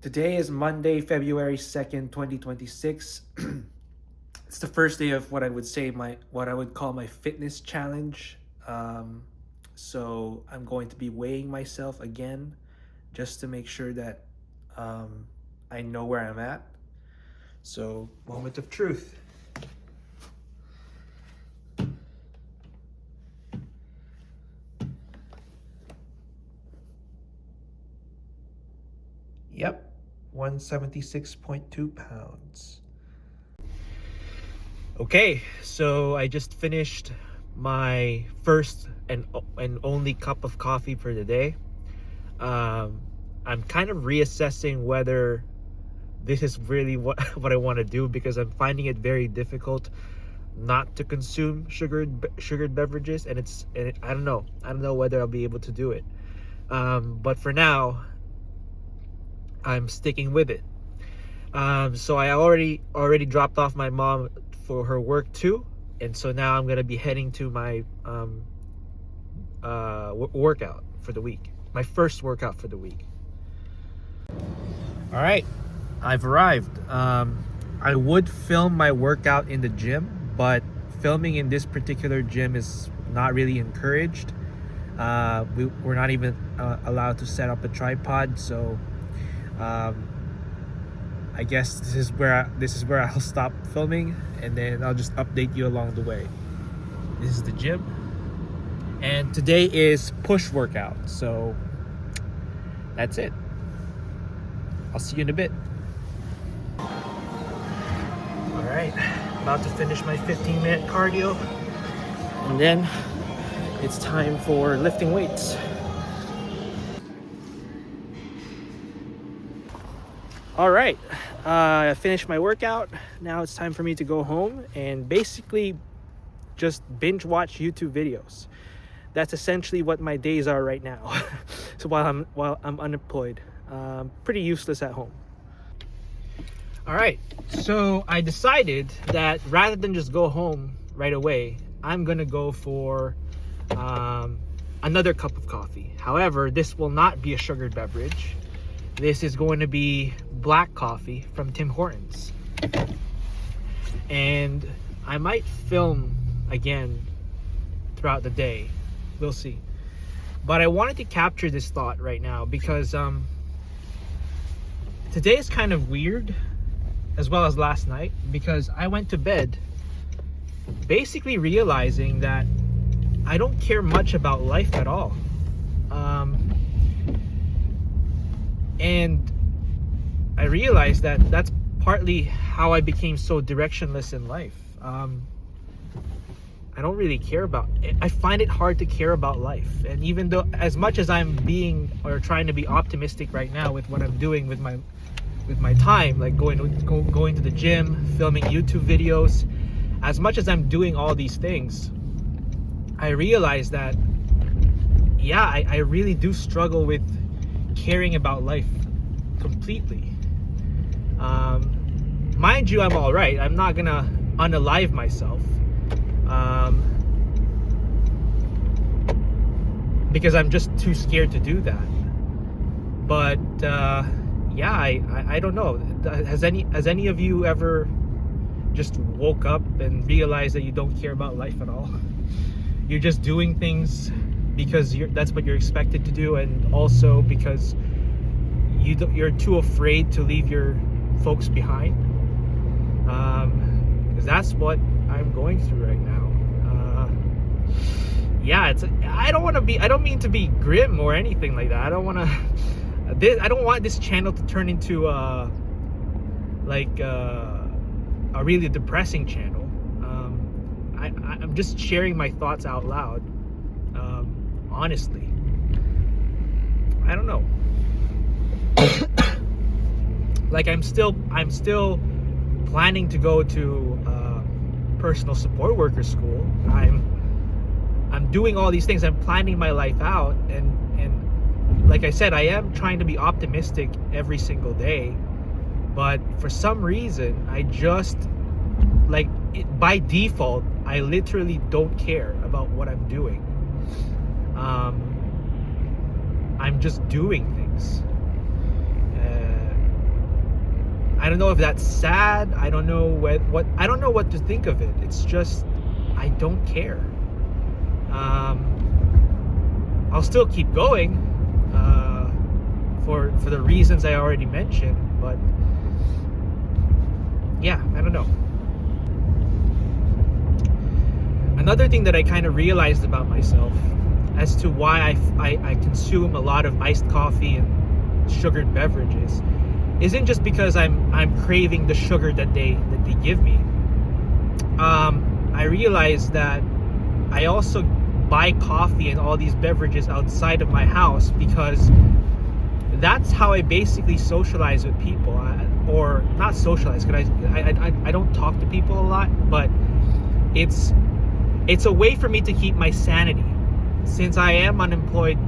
Today is Monday, February 2nd, 2026. It's the first day of what I would call my fitness challenge. Um, so I'm going to be weighing myself again just to make sure that um, I know where I'm at. So, moment of truth. Yep, 176.2 pounds. Okay, so I just finished my first and only cup of coffee for the day. I'm kind of reassessing whether this is really what I want to do, because I'm finding it very difficult not to consume sugared beverages, and I don't know whether I'll be able to do it. But for now, I'm sticking with it. So I already dropped off my mom for her work too, and so now I'm gonna be heading to my workout for the week, my first workout for the week. All right, I've arrived. I would film my workout in the gym, but filming in this particular gym is not really encouraged. We're not even allowed to set up a tripod, so I guess this is where I'll stop filming, and then I'll just update you along the way. This is the gym, and today is push workout, so that's it. I'll see you in a bit. All right, about to finish my 15-minute cardio, and then it's time for lifting weights. All right, I finished my workout. Now it's time for me to go home and basically just binge watch YouTube videos. That's essentially what my days are right now. So while I'm unemployed, pretty useless at home. All right, so I decided that rather than just go home right away, I'm gonna go for another cup of coffee. However, this will not be a sugared beverage. This is going to be black coffee from Tim Hortons. And I might film again throughout the day. We'll see. But I wanted to capture this thought right now because today is kind of weird, as well as last night, because I went to bed basically realizing that I don't care much about life at all. And I realized that that's partly how I became so directionless in life. I don't really care about it. I find it hard to care about life. And even though, as much as I'm being or trying to be optimistic right now with what I'm doing with my time, like going to the gym, filming YouTube videos, as much as I'm doing all these things, I realize that, yeah, I really do struggle with caring about life completely. Mind you, I'm all right. I'm not gonna unalive myself, because I'm just too scared to do that. But yeah, I don't know. Has any of you ever just woke up and realized that you don't care about life at all? You're just doing things because that's what you're expected to do, and also because you're too afraid to leave your folks behind. Because that's what I'm going through right now. Yeah, I don't mean to be grim or anything like that. I don't want this channel to turn into a really depressing channel. I'm just sharing my thoughts out loud. Honestly, I don't know. Like I'm still planning to go to personal support worker school. I'm doing all these things. I'm planning my life out, and like I said, I am trying to be optimistic every single day. But for some reason, I just by default, I literally don't care about what I'm doing. I'm just doing things. I don't know if that's sad. I don't know I don't know what to think of it. It's just, I don't care. I'll still keep going for the reasons I already mentioned, but yeah, I don't know. Another thing that I kind of realized about myself as to why I consume a lot of iced coffee and sugared beverages isn't just because I'm craving the sugar that they give me. I realized that I also buy coffee and all these beverages outside of my house because that's how I basically socialize with people. Or not socialize, because I don't talk to people a lot, but it's a way for me to keep my sanity. Since I am unemployed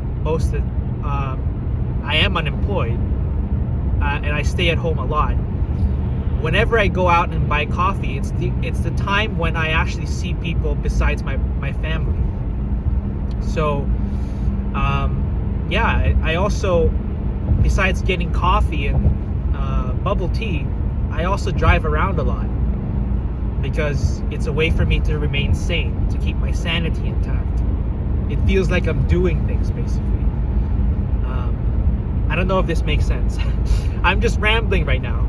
and I stay at home a lot, whenever I go out and buy coffee, it's the time when I actually see people besides my family. So I also, besides getting coffee and bubble tea, I also drive around a lot because it's a way for me to remain sane, to keep my sanity intact. It feels like I'm doing things, basically. I don't know if this makes sense. I'm just rambling right now.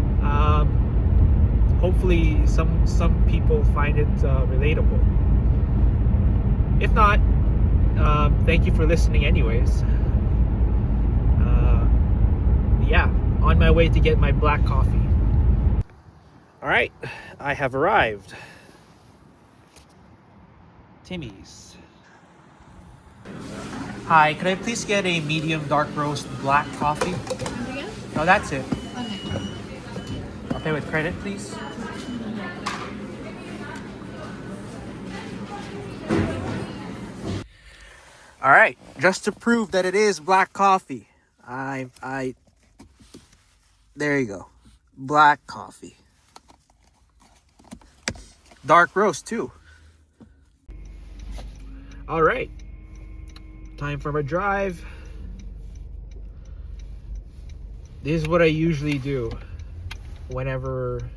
Hopefully some people find it relatable. If not, thank you for listening anyways. Yeah, on my way to get my black coffee. All right, I have arrived. Timmy's. Hi, could I please get a medium dark roast black coffee? Again? No, that's it. Okay. I'll pay with credit, please. All right, just to prove that it is black coffee, there you go, black coffee. Dark roast too. All right, time for my drive. This is what I usually do whenever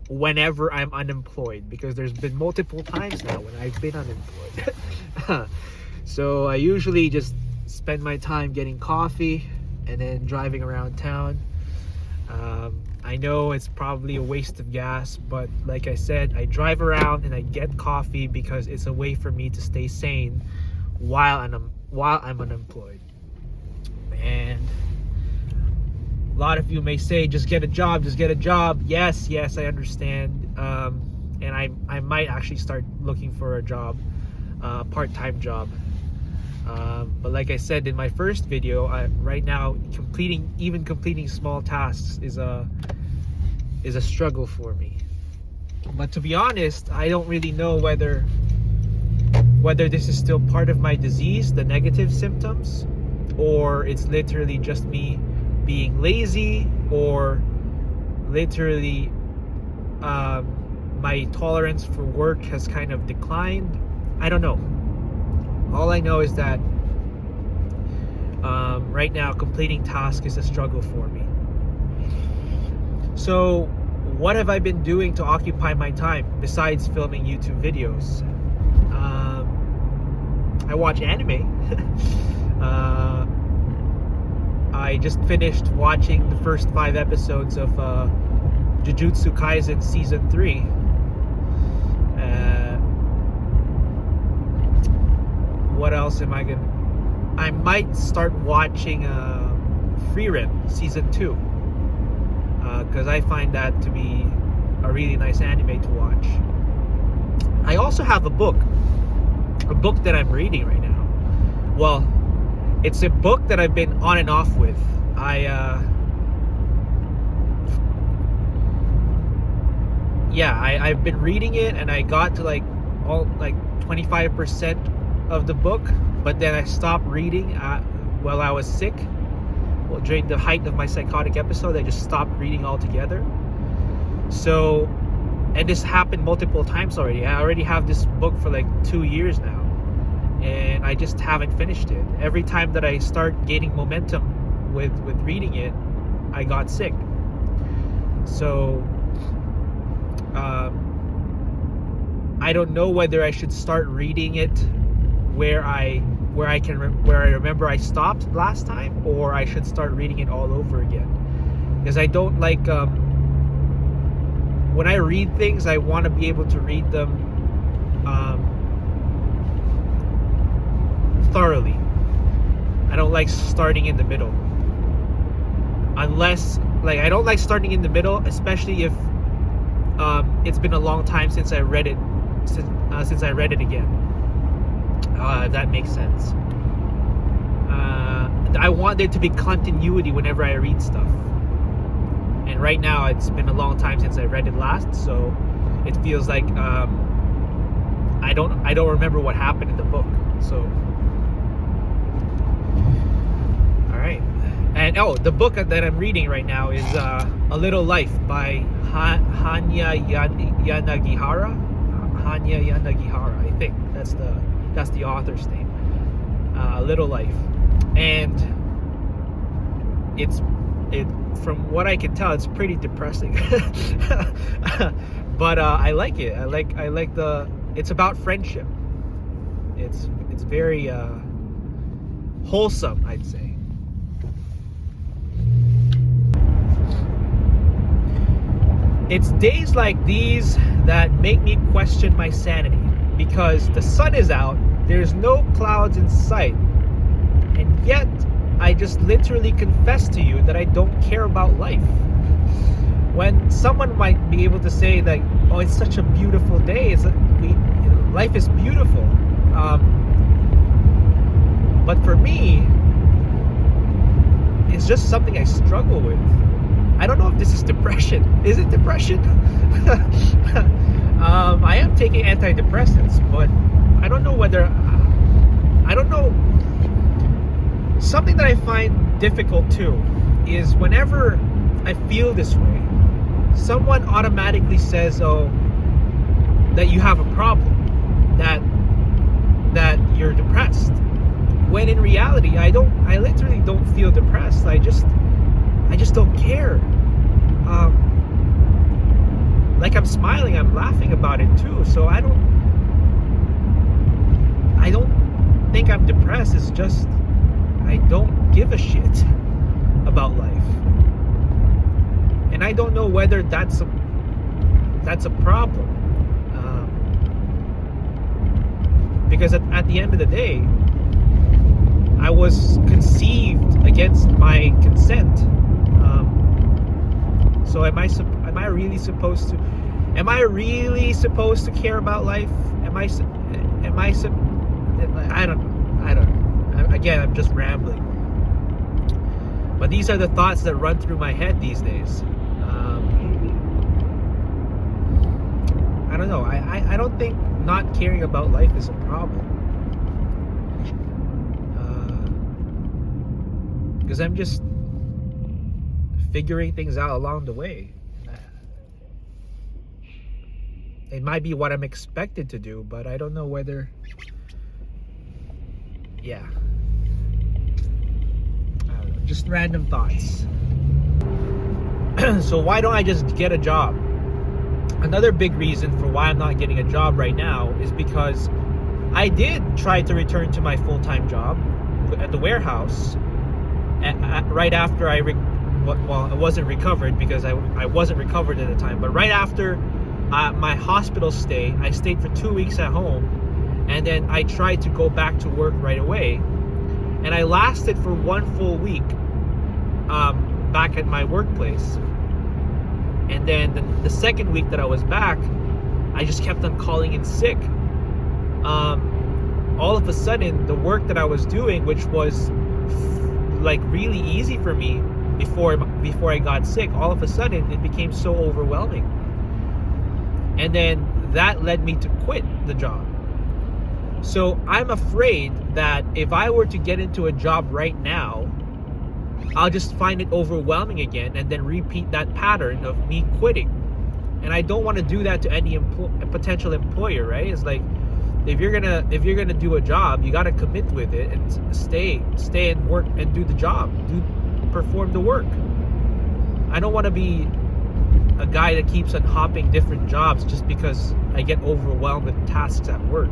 I'm unemployed, because there's been multiple times now when I've been unemployed. So I usually just spend my time getting coffee and then driving around town. I know it's probably a waste of gas, but like I said, I drive around and I get coffee because it's a way for me to stay sane while I'm unemployed. And a lot of you may say, just get a job. Yes, I understand. And I might actually start looking for a job, part-time job. But like I said in my first video, right now completing small tasks is a struggle for me. But to be honest, I don't really know whether this is still part of my disease, the negative symptoms, or it's literally just me being lazy, or literally my tolerance for work has kind of declined. I don't know. All I know is that right now completing tasks is a struggle for me. So what have I been doing to occupy my time besides filming YouTube videos? I watch anime. I just finished watching the first 5 episodes of Jujutsu Kaisen Season 3. What else am I gonna... I might start watching Frieren Season 2. Because I find that to be a really nice anime to watch. I also have a book that I'm reading right now. Well, it's a book that I've been on and off with. I've been reading it, and I got to like 25% of the book, but then I stopped reading while I was sick. Well, during the height of my psychotic episode, I just stopped reading altogether. So, and this happened multiple times already. I already have this book for like 2 years now, and I just haven't finished it. Every time that I start gaining momentum with reading it, I got sick. So I don't know whether I should start reading it where I remember I stopped last time, or I should start reading it all over again, because I don't like when I read things, I want to be able to read them thoroughly. I don't like starting in the middle, unless like I don't like starting in the middle, especially if it's been a long time since I read it since I read it again, if that makes sense. I want there to be continuity whenever I read stuff, and right now it's been a long time since I read it last, so it feels like I don't remember what happened in the book. So all right. And the book that I'm reading right now is A Little Life by Hanya Yanagihara. Hanya Yanagihara, I think that's the author's name. A Little Life, and it from what I can tell, it's pretty depressing. But I like it. I like it's about friendship. It's very wholesome, I'd say. It's days like these that make me question my sanity, because the sun is out, there's no clouds in sight, and yet I just literally confess to you that I don't care about life. When someone might be able to say that, oh, it's such a beautiful day, life is beautiful, but for me, it's just something I struggle with. I don't know if this is depression. Is it depression? I am taking antidepressants, but I don't know whether... I don't know. Something that I find difficult too is whenever I feel this way, someone automatically says, oh, that you have a problem, that you're depressed. When in reality, I literally don't feel depressed. I just don't care. Like I'm smiling, I'm laughing about it too. So I don't think I'm depressed. It's just I don't give a shit about life, and I don't know whether that's a problem. Because at the end of the day, I was conceived against my consent. So am I really supposed to care about life? I don't know. Again, I'm just rambling. But these are the thoughts that run through my head these days. I don't know. I don't think not caring about life is a problem. Because I'm just figuring things out along the way. It might be what I'm expected to do, but I don't know whether... Yeah. I don't know, just random thoughts. So why don't I just get a job? Another big reason for why I'm not getting a job right now is because I did try to return to my full-time job at the warehouse right after it wasn't recovered, because I wasn't recovered at the time, but right after my hospital stay, I stayed for 2 weeks at home, and then I tried to go back to work right away, and I lasted for 1 full week back at my workplace. And then the second week that I was back, I just kept on calling in sick. All of a sudden, the work that I was doing, which was like really easy for me before I got sick, all of a sudden it became so overwhelming. And then that led me to quit the job. So I'm afraid that if I were to get into a job right now, I'll just find it overwhelming again and then repeat that pattern of me quitting. And I don't want to do that to any potential employer, right? It's like, if you're gonna do a job, you gotta commit with it and stay and work and do the job, perform the work. I don't want to be a guy that keeps on hopping different jobs just because I get overwhelmed with tasks at work.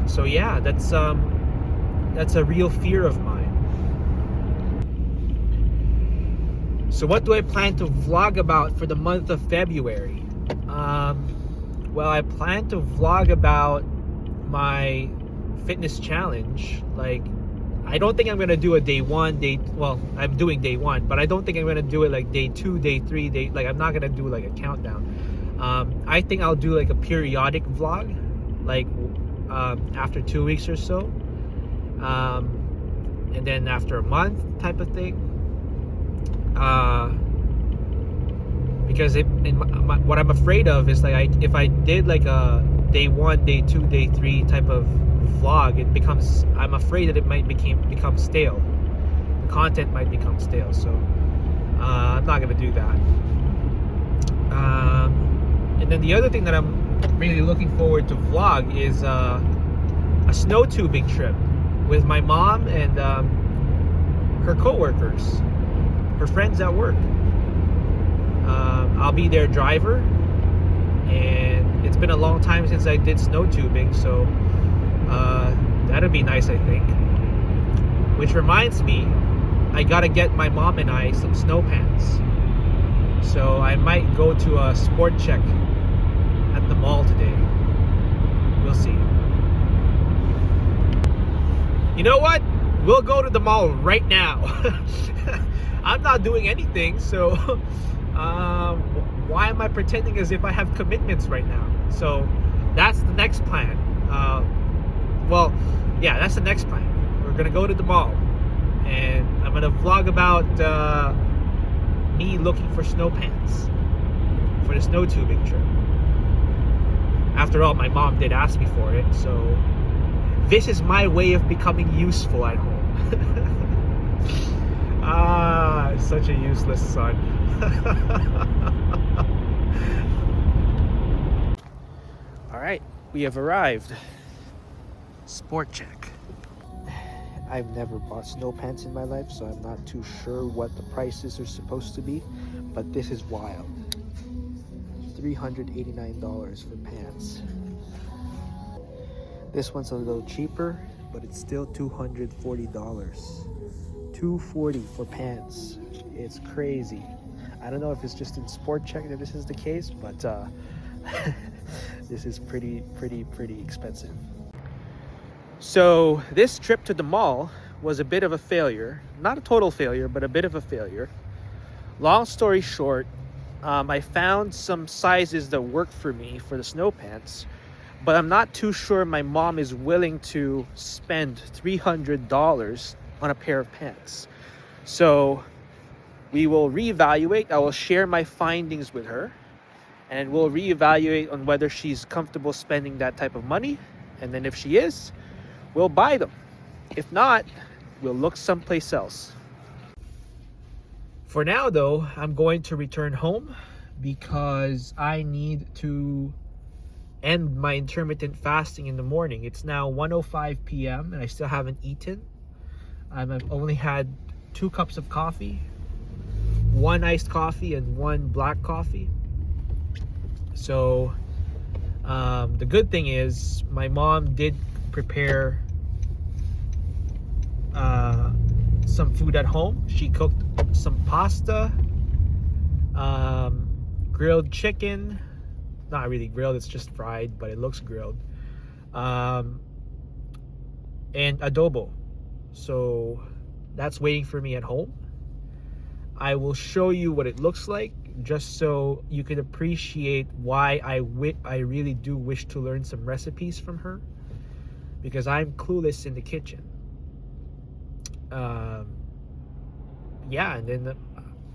So yeah, that's a real fear of mine. So what do I plan to vlog about for the month of February? Well, I plan to vlog about my fitness challenge. Like, I don't think I'm gonna do a day one, well, I'm doing day one, but I don't think I'm gonna do it like day two, day three, like I'm not gonna do like a countdown. I think I'll do like a periodic vlog, like after 2 weeks or so, and then after a month type of thing. Because what I'm afraid of is like if I did like a day one, day two, day three type of vlog, I'm afraid that it might become stale. The content might become stale, so I'm not gonna do that. And then the other thing that I'm really looking forward to vlog is a snow tubing trip with my mom and her co-workers, her friends at work. I'll be their driver, and it's been a long time since I did snow tubing, so that'll be nice, I think. Which reminds me, I gotta get my mom and I some snow pants. So I might go to a Sport Check at the mall today. We'll see. You know what? We'll go to the mall right now. I'm not doing anything, so why am I pretending as if I have commitments right now? So that's the next plan. Well, yeah, that's the next plan. We're gonna go to the mall, and I'm gonna vlog about me looking for snow pants for the snow tubing trip. After all, my mom did ask me for it, so this is my way of becoming useful at home. Such a useless son. All right, we have arrived. Sport Check. I've never bought snow pants in my life, so I'm not too sure what the prices are supposed to be, but this is wild. $389 for pants. This one's a little cheaper, but it's still $240. $240 for pants. It's crazy. I don't know if it's just in Sport Check that this is the case, but this is pretty expensive. So this trip to the mall was a bit of a failure. Not a total failure, but a bit of a failure. Long story short, I found some sizes that work for me for the snow pants, but I'm not too sure my mom is willing to spend $300 on a pair of pants. So we will reevaluate. I will share my findings with her, and we'll reevaluate on whether she's comfortable spending that type of money. And then if she is, we'll buy them. If not, we'll look someplace else. For now, though, I'm going to return home because I need to end my intermittent fasting in the morning. It's now 1:05 p.m. and I still haven't eaten. I've only had 2 cups of coffee, 1 iced coffee and 1 black coffee. So the good thing is my mom did prepare some food at home. She cooked some pasta, grilled chicken, not really grilled, it's just fried, but it looks grilled, and adobo. So that's waiting for me at home. I will show you what it looks like, just so you can appreciate why I really do wish to learn some recipes from her, because I'm clueless in the kitchen. Yeah, and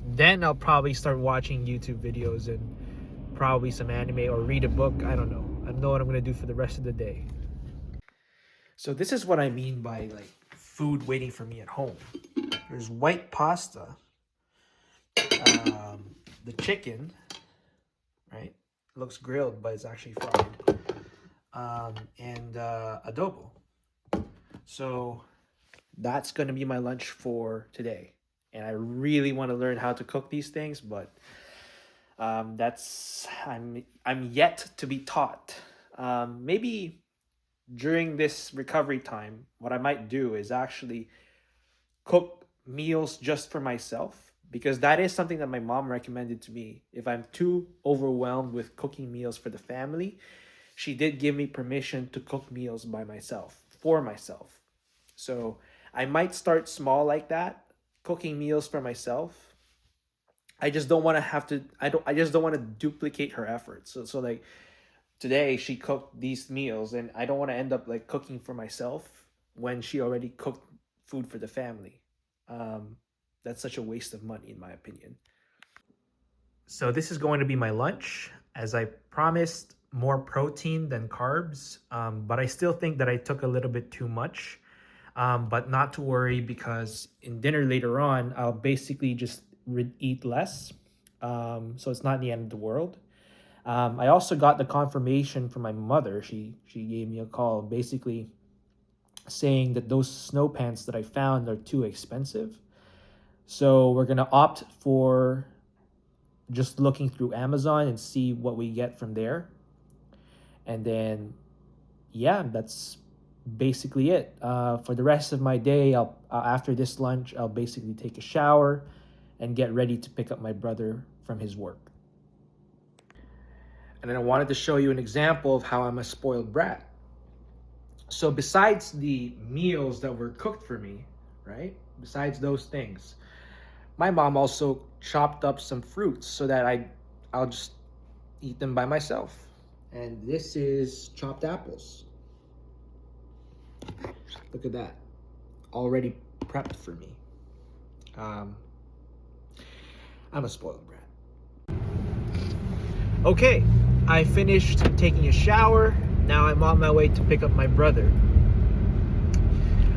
then I'll probably start watching YouTube videos and probably some anime or read a book. I don't know. I don't know what I'm gonna do for the rest of the day. So this is what I mean by like food waiting for me at home. There's white pasta, the chicken, right? It looks grilled, but it's actually fried, and adobo. So that's going to be my lunch for today. And I really want to learn how to cook these things, but That's I'm yet to be taught. Maybe during this recovery time, what I might do is actually cook meals just for myself, because that is something that my mom recommended to me. If I'm too overwhelmed with cooking meals for the family, she did give me permission to cook meals by myself, for myself. So I might start small like that, cooking meals for myself. I just don't want to have to. I just don't want to duplicate her efforts. So like today, she cooked these meals, and I don't want to end up like cooking for myself when she already cooked food for the family. Um, that's such a waste of money, in my opinion. So this is going to be my lunch. As I promised, more protein than carbs, but I still think that I took a little bit too much. But not to worry, because in dinner later on, I'll basically just eat less. So it's not the end of the world. I also got the confirmation from my mother. She gave me a call, basically saying that those snow pants that I found are too expensive. So we're gonna opt for just looking through Amazon and see what we get from there. And then, yeah, that's basically it. For the rest of my day, I'll after this lunch, I'll basically take a shower and get ready to pick up my brother from his work. And then I wanted to show you an example of how I'm a spoiled brat. So besides the meals that were cooked for me, right? Besides those things, my mom also chopped up some fruits so that I'll just eat them by myself. And this is chopped apples. Look at that. Already prepped for me. Um, I'm a spoiled brat. Okay, I finished taking a shower. Now I'm on my way to pick up my brother.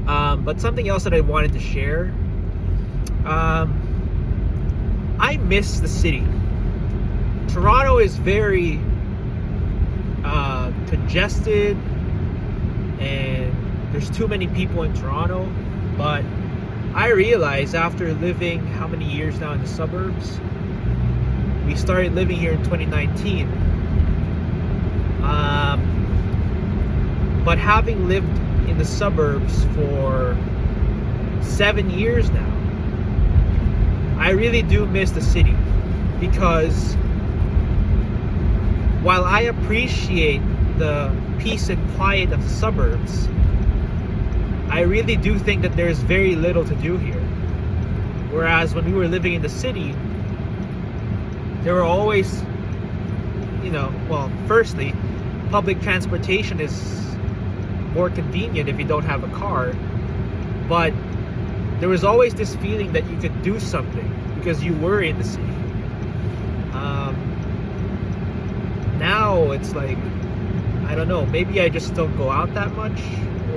But something else that I wanted to share. I miss the city. Toronto is very congested, and there's too many people in Toronto. But I realized after living how many years now in the suburbs, we started living here in 2019. But having lived in the suburbs for 7 years now, I really do miss the city, because while I appreciate the peace and quiet of the suburbs, I really do think that there's very little to do here. Whereas when we were living in the city, there were always, well, firstly, public transportation is more convenient if you don't have a car, but there was always this feeling that you could do something because you were in the city. Now it's like, I don't know, maybe I just don't go out that much,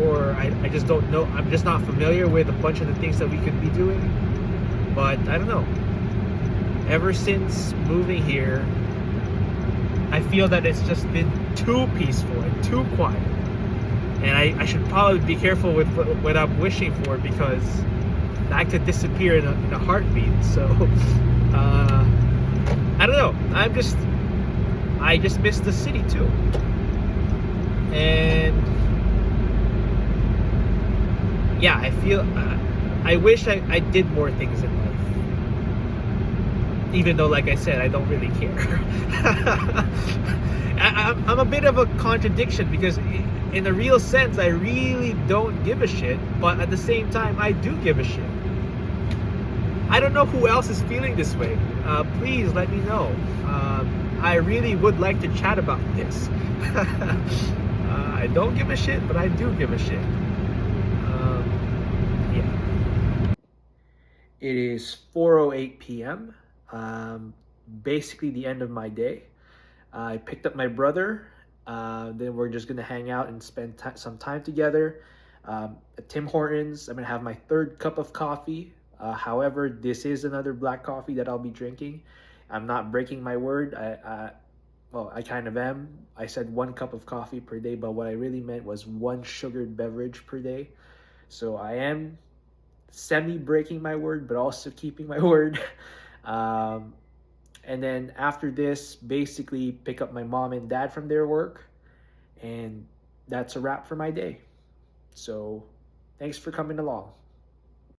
or I just don't know, I'm just not familiar with a bunch of the things that we could be doing. But I don't know, ever since moving here, I feel that it's just been too peaceful and too quiet. And I should probably be careful with what I'm wishing for, because that could disappear in a heartbeat. So, I don't know. I just miss the city too. And yeah, I feel, I wish I did more things in life. Even though, like I said, I don't really care. I'm a bit of a contradiction, because in a real sense, I really don't give a shit, but at the same time, I do give a shit. I don't know who else is feeling this way. Please let me know. I really would like to chat about this. I don't give a shit, but I do give a shit. Yeah. It is 4:08 p.m. Basically the end of my day. I picked up my brother. Then we're just gonna hang out and spend some time together. At Tim Hortons, I'm gonna have my third cup of coffee. However, this is another black coffee that I'll be drinking. I'm not breaking my word. Well, I kind of am. I said 1 cup of coffee per day, but what I really meant was 1 sugared beverage per day. So I am semi breaking my word, but also keeping my word. And then after this, basically pick up my mom and dad from their work. And that's a wrap for my day. So thanks for coming along.